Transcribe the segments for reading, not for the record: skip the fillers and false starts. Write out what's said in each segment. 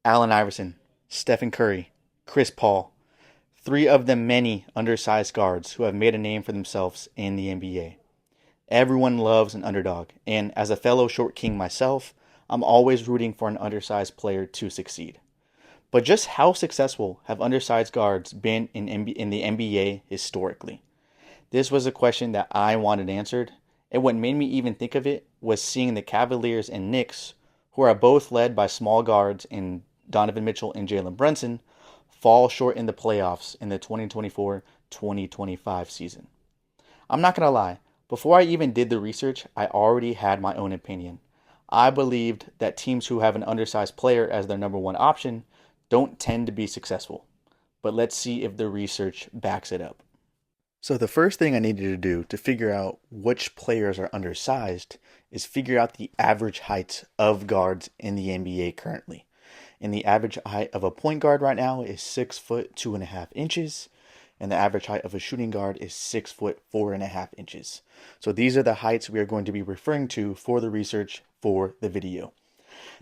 Allen Iverson, Stephen Curry, Chris Paul, three of the many undersized guards who have made a name for themselves in the NBA. Everyone loves an underdog, and as a fellow short king myself, I'm always rooting for an undersized player to succeed. But just how successful have undersized guards been in the NBA historically? This was a question that I wanted answered, and what made me even think of it was seeing the Cavaliers and Knicks, who are both led by small guards in Donovan Mitchell and Jalen Brunson, fall short in the playoffs in the 2024-2025 season. I'm not going to lie, before I even did the research, I already had my own opinion. I believed that teams who have an undersized player as their number one option don't tend to be successful. But let's see if the research backs it up. So the first thing I needed to do to figure out which players are undersized is figure out the average heights of guards in the NBA currently. And the average height of a point guard right now is 6 foot 2.5 inches, and the average height of a shooting guard is 6 foot 4.5 inches. So these are the heights we are going to be referring to for the research for the video.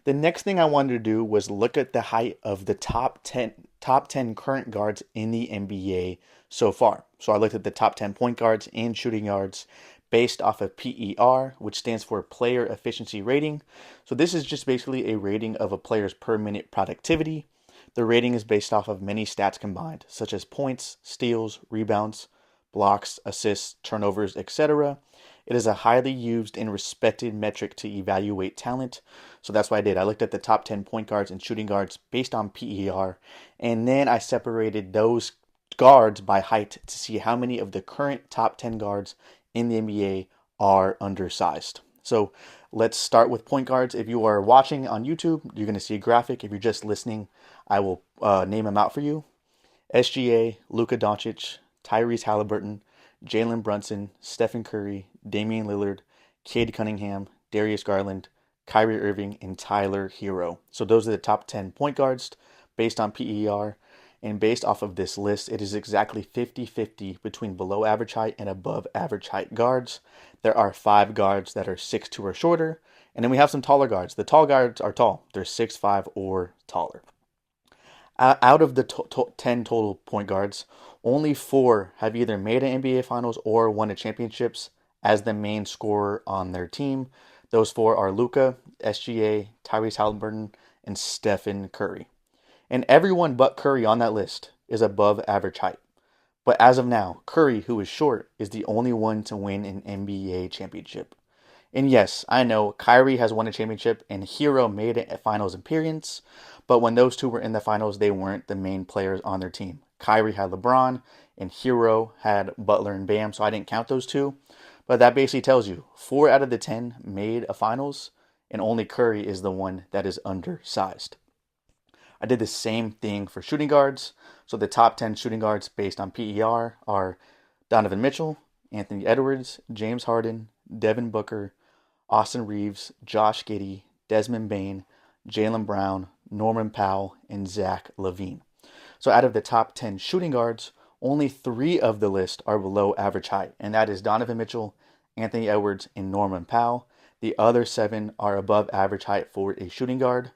The next thing I wanted to do was look at the height of the top 10 current guards in the NBA so far. So I looked at the top 10 point guards and shooting guards based off of PER, which stands for Player Efficiency Rating. So this is just basically a rating of a player's per minute productivity. The rating is based off of many stats combined, such as points, steals, rebounds, blocks, assists, turnovers, etc. It is a highly used and respected metric to evaluate talent. So that's what I did. I looked at the top 10 point guards and shooting guards based on PER, and then I separated those guards by height to see how many of the current top 10 guards in the NBA are undersized. So let's start with point guards. If you are watching on YouTube, you're going to see a graphic. If you're just listening, I will name them out for you. SGA, Luka Doncic, Tyrese Halliburton, Jalen Brunson, Stephen Curry, Damian Lillard, Cade Cunningham, Darius Garland, Kyrie Irving, and Tyler Hero. So those are the top 10 point guards based on PER. And based off of this list, it is exactly 50-50 between below average height and above average height guards. There are 5 guards that are 6'2" or shorter. And then we have some taller guards. The tall guards are tall. They're 6'5" or taller. Out of the 10 total point guards, only 4 have either made an NBA Finals or won a championships as the main scorer on their team. Those 4 are Luka, SGA, Tyrese Halliburton, and Stephen Curry. And everyone but Curry on that list is above average height. But as of now, Curry, who is short, is the only one to win an NBA championship. And yes, I know Kyrie has won a championship and Hero made it a finals appearance, but when those two were in the finals, they weren't the main players on their team. Kyrie had LeBron and Hero had Butler and Bam, so I didn't count those two. But that basically tells you 4 out of the 10 made a finals, and only Curry is the one that is undersized. I did the same thing for shooting guards. So the top 10 shooting guards based on PER are Donovan Mitchell, Anthony Edwards, James Harden, Devin Booker, Austin Reeves, Josh Giddey, Desmond Bane, Jaylen Brown, Norman Powell, and Zach LaVine. So out of the top 10 shooting guards, only 3 of the list are below average height, and that is Donovan Mitchell, Anthony Edwards, and Norman Powell. The other 7 are above average height for a shooting guard.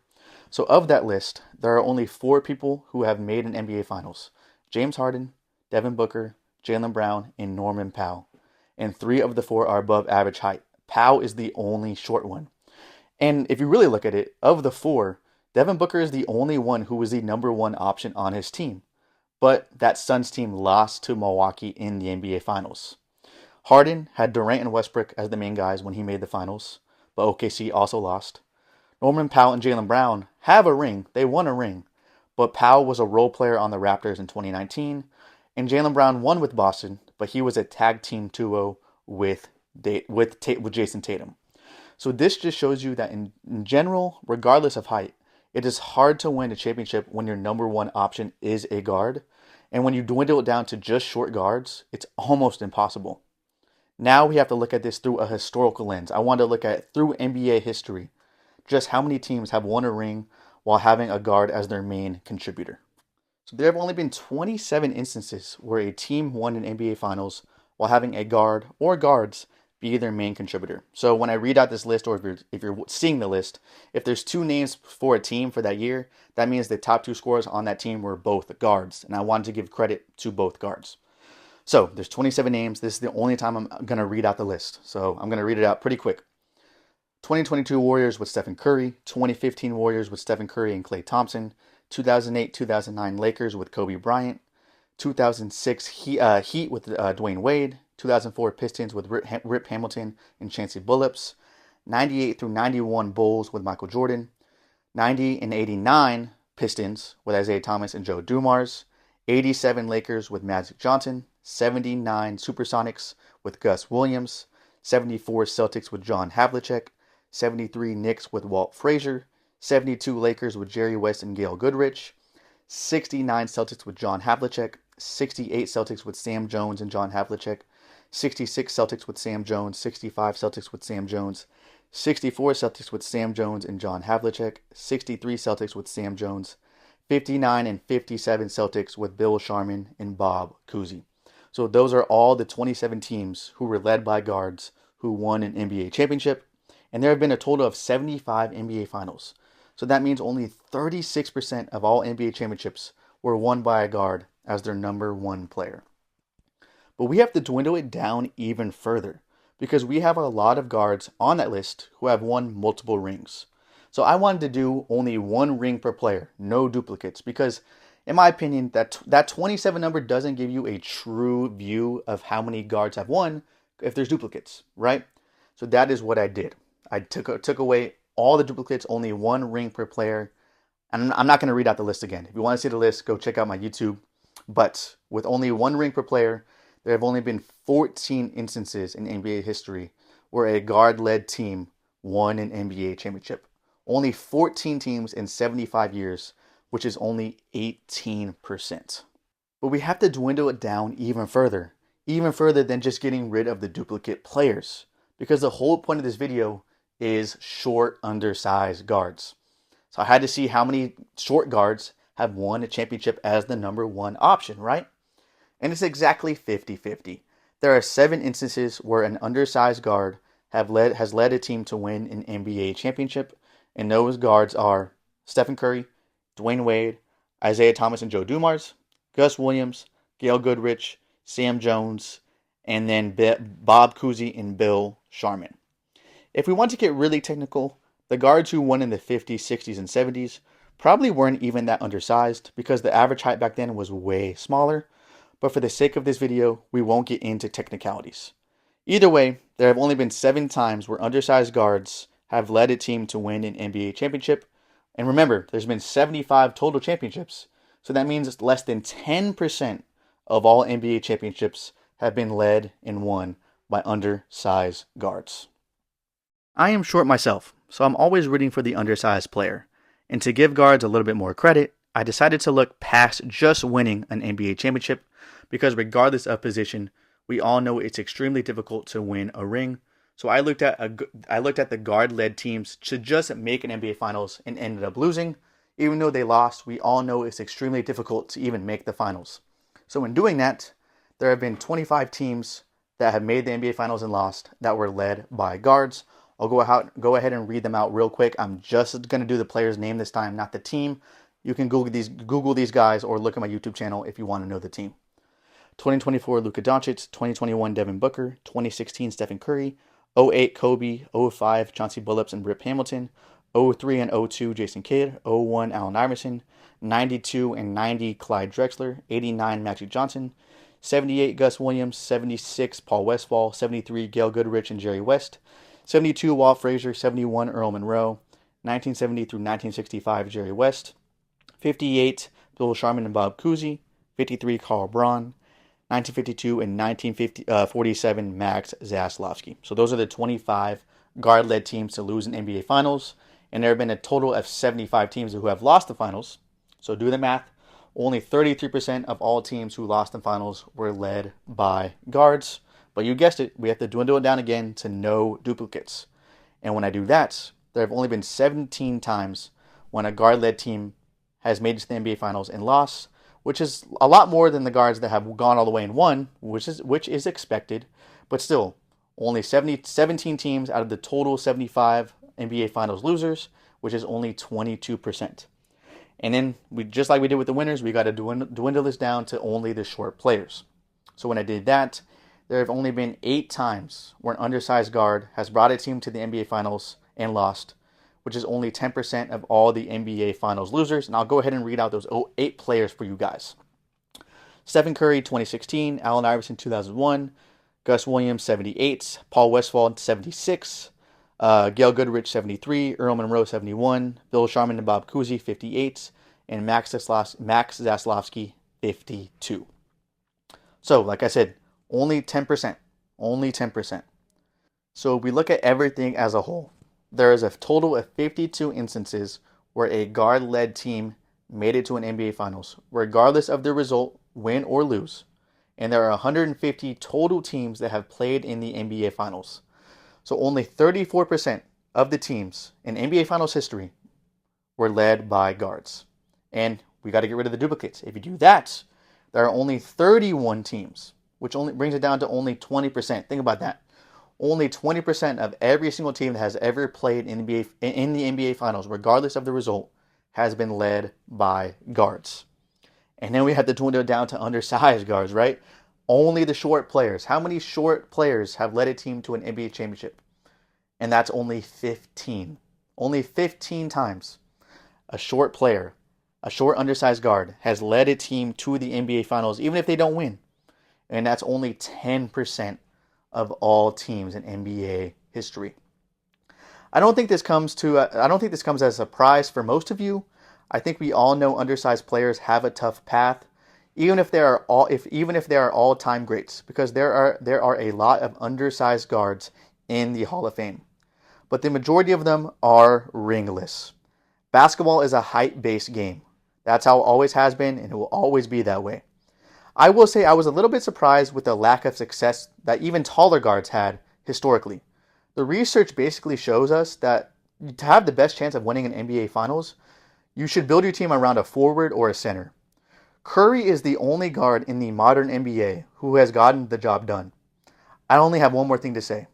So of that list, there are only 4 people who have made an NBA Finals. James Harden, Devin Booker, Jaylen Brown, and Norman Powell. And 3 of the 4 are above average height. Powell is the only short one. And if you really look at it, of the 4, Devin Booker is the only one who was the number 1 option on his team. But that Suns team lost to Milwaukee in the NBA Finals. Harden had Durant and Westbrook as the main guys when he made the finals, but OKC also lost. Norman Powell and Jaylen Brown have a ring. They won a ring. But Powell was a role player on the Raptors in 2019. And Jaylen Brown won with Boston, but he was a tag team duo with Jason Tatum. So this just shows you that in general, regardless of height, it is hard to win a championship when your number 1 option is a guard. And when you dwindle it down to just short guards, it's almost impossible. Now we have to look at this through a historical lens. I want to look at it through NBA history. Just how many teams have won a ring while having a guard as their main contributor. So there have only been 27 instances where a team won an NBA Finals while having a guard or guards be their main contributor. So when I read out this list, or if you're seeing the list, if there's two names for a team for that year, that means the top two scorers on that team were both guards, and I wanted to give credit to both guards. So there's 27 names. This is the only time I'm going to read out the list. So I'm going to read it out pretty quick. 2022 Warriors with Stephen Curry, 2015 Warriors with Stephen Curry and Klay Thompson, 2008-2009 Lakers with Kobe Bryant, 2006 Heat with Dwayne Wade, 2004 Pistons with Rip Hamilton and Chauncey Billups, 98 through 91 Bulls with Michael Jordan, 90 and 89 Pistons with Isaiah Thomas and Joe Dumars, 87 Lakers with Magic Johnson, 79 Supersonics with Gus Williams, 74 Celtics with John Havlicek, 73 Knicks with Walt Frazier, 72 Lakers with Jerry West and Gail Goodrich, 69 Celtics with John Havlicek, 68 Celtics with Sam Jones and John Havlicek, 66 Celtics with Sam Jones, 65 Celtics with Sam Jones, 64 Celtics with Sam Jones and John Havlicek, 63 Celtics with Sam Jones, 59 and 57 Celtics with Bill Sharman and Bob Cousy. So those are all the 27 teams who were led by guards who won an NBA championship. And there have been a total of 75 NBA finals. So that means only 36% of all NBA championships were won by a guard as their number one player. But we have to dwindle it down even further because we have a lot of guards on that list who have won multiple rings. So I wanted to do only one ring per player, no duplicates, because in my opinion, that 27 number doesn't give you a true view of how many guards have won if there's duplicates, right? So that is what I did. I took away all the duplicates, only one ring per player. And I'm not going to read out the list again. If you want to see the list, go check out my YouTube. But with only one ring per player, there have only been 14 instances in NBA history where a guard-led team won an NBA championship. Only 14 teams in 75 years, which is only 18%. But we have to dwindle it down even further than just getting rid of the duplicate players. Because the whole point of this video is short, undersized guards. So I had to see how many short guards have won a championship as the number one option, right? And it's exactly 50-50. There are 7 instances where an undersized guard has led a team to win an NBA championship, and those guards are Stephen Curry, Dwayne Wade, Isaiah Thomas and Joe Dumars, Gus Williams, Gail Goodrich, Sam Jones, and then Bob Cousy and Bill Sharman. If we want to get really technical, the guards who won in the 50s, 60s, and 70s probably weren't even that undersized because the average height back then was way smaller. But for the sake of this video, we won't get into technicalities. Either way, there have only been 7 times where undersized guards have led a team to win an NBA championship. And remember, there's been 75 total championships. So that means less than 10% of all NBA championships have been led and won by undersized guards. I am short myself, so I'm always rooting for the undersized player. And to give guards a little bit more credit, I decided to look past just winning an NBA championship because regardless of position, we all know it's extremely difficult to win a ring. So I looked at the guard-led teams to just make an NBA Finals and ended up losing. Even though they lost, we all know it's extremely difficult to even make the finals. So in doing that, there have been 25 teams that have made the NBA Finals and lost that were led by guards. I'll go ahead and read them out real quick. I'm just going to do the player's name this time, not the team. You can Google these guys or look at my YouTube channel if you want to know the team. 2024 Luka Doncic, 2021 Devin Booker, 2016 Stephen Curry, 08 Kobe, 05 Chauncey Billups and Rip Hamilton, 03 and 02 Jason Kidd, 01 Allen Iverson, 92 and 90 Clyde Drexler, 89 Magic Johnson, 78 Gus Williams, 76 Paul Westphal, 73 Gail Goodrich and Jerry West, 72 Walt Frazier, 71 Earl Monroe, 1970 through 1965 Jerry West, 58 Bill Sharman and Bob Cousy, 53 Carl Braun, 1952 and 1947 Max Zaslavsky. So those are the 25 guard-led teams to lose in NBA Finals, and there have been a total of 75 teams who have lost the finals. So do the math. Only 33% of all teams who lost in finals were led by guards. But you guessed it, we have to dwindle it down again to no duplicates. And when I do that, there have only been 17 times when a guard-led team has made it to the NBA Finals and lost, which is a lot more than the guards that have gone all the way and won, which is expected. But still, Only 17 teams out of the total 75 NBA Finals losers, which is only 22%. And then, just like we did with the winners, we got to dwindle this down to only the short players. So when I did that, there have only been 8 times where an undersized guard has brought a team to the NBA Finals and lost, which is only 10% of all the NBA Finals losers. And I'll go ahead and read out those 8 players for you guys. Stephen Curry, 2016. Allen Iverson, 2001. Gus Williams, 78. Paul Westphal, 76. Gail Goodrich, 73. Earl Monroe, 71. Bill Sharman and Bob Cousy, 58. And Max Zaslavsky, 52. So, like I said, only 10%. Only 10%. So if we look at everything as a whole, there is a total of 52 instances where a guard-led team made it to an NBA Finals, regardless of the result, win or lose. And there are 150 total teams that have played in the NBA Finals. So only 34% of the teams in NBA Finals history were led by guards. And we got to get rid of the duplicates. If you do that, there are only 31 teams, which only brings it down to only 20%. Think about that. Only 20% of every single team that has ever played in the NBA Finals, regardless of the result, has been led by guards. And then we have to dwindle down to undersized guards, right? Only the short players. How many short players have led a team to an NBA championship? And that's only 15. Only 15 times a short player, a short undersized guard, has led a team to the NBA Finals, even if they don't win. And that's only 10% of all teams in NBA history. I don't think this comes as a surprise for most of you. I think we all know undersized players have a tough path, even if they are all-time greats, because there are a lot of undersized guards in the Hall of Fame. But the majority of them are ringless. Basketball is a height-based game. That's how it always has been, and it will always be that way. I will say I was a little bit surprised with the lack of success that even taller guards had historically. The research basically shows us that to have the best chance of winning an NBA Finals, you should build your team around a forward or a center. Curry is the only guard in the modern NBA who has gotten the job done. I only have one more thing to say.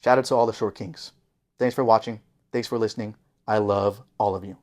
Shout out to all the short kings. Thanks for watching. Thanks for listening. I love all of you.